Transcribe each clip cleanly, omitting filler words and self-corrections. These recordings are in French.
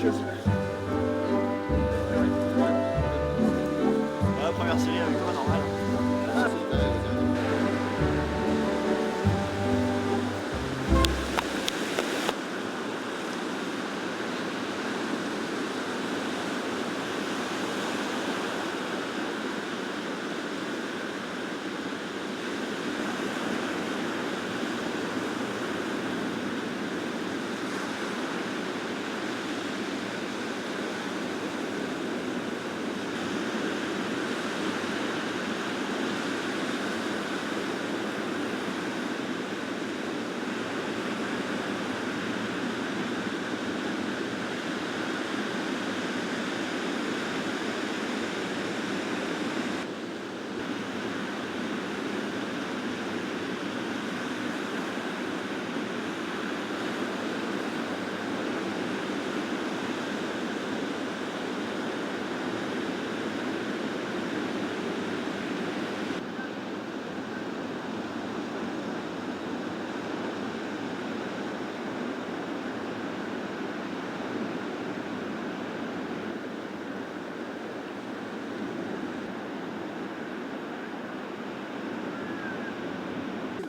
La première série avec toi, normal.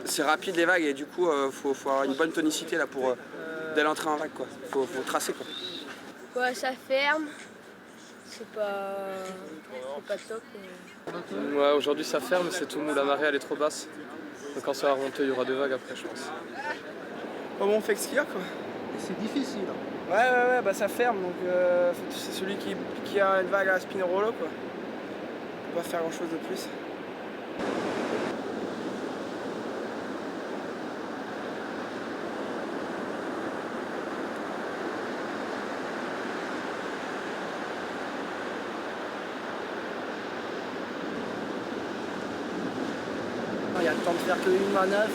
C'est rapide les vagues et du coup faut avoir une bonne tonicité là pour dès l'entrée en vague quoi. Faut tracer quoi. Ouais, ça ferme. C'est pas top. Ouais, aujourd'hui ça ferme, c'est tout mou, la marée elle est trop basse. Donc quand ça va remonter, il y aura 2 vagues après je pense. Comment on fait avec ce qu'il y a quoi. C'est difficile. Ouais, bah ça ferme donc c'est celui qui a une vague à Spinnerolo quoi. On va pas faire grand chose de plus. Il y a le temps de faire qu'une manœuvre,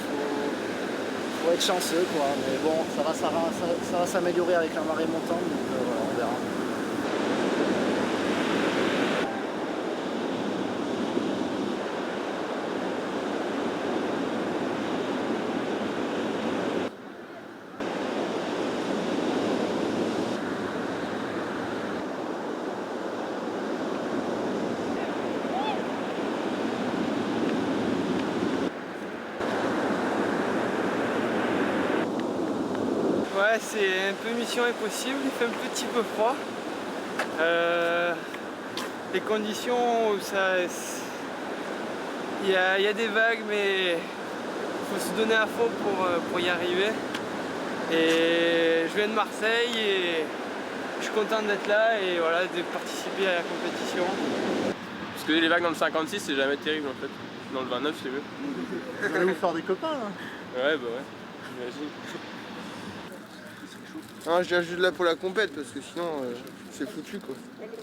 faut être chanceux quoi. Mais bon, ça va s'améliorer avec la marée montante, donc voilà, on verra. Ouais, c'est un peu mission impossible, il fait un petit peu froid. Les conditions où il y a des vagues mais il faut se donner à fond pour y arriver. Et je viens de Marseille et je suis content d'être là et voilà, de participer à la compétition. Parce que les vagues dans le 56 c'est jamais terrible en fait. Dans le 29 c'est mieux. Vous allez vous faire des copains là. Ouais bah ouais, j'imagine. Non, je viens juste là pour la compète parce que sinon c'est foutu quoi.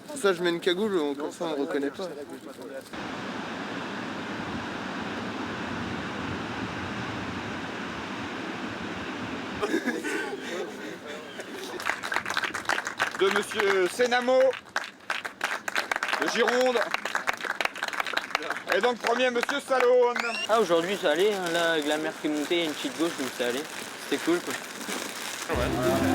Pour ça je mets une cagoule, comme ça on me reconnaît pas. De monsieur Senamo, de Gironde. Et donc premier monsieur Salone. Ah aujourd'hui ça allait, hein, là avec la mer qui montait, il y a une petite gauche donc ça allait. C'était cool quoi. Ouais.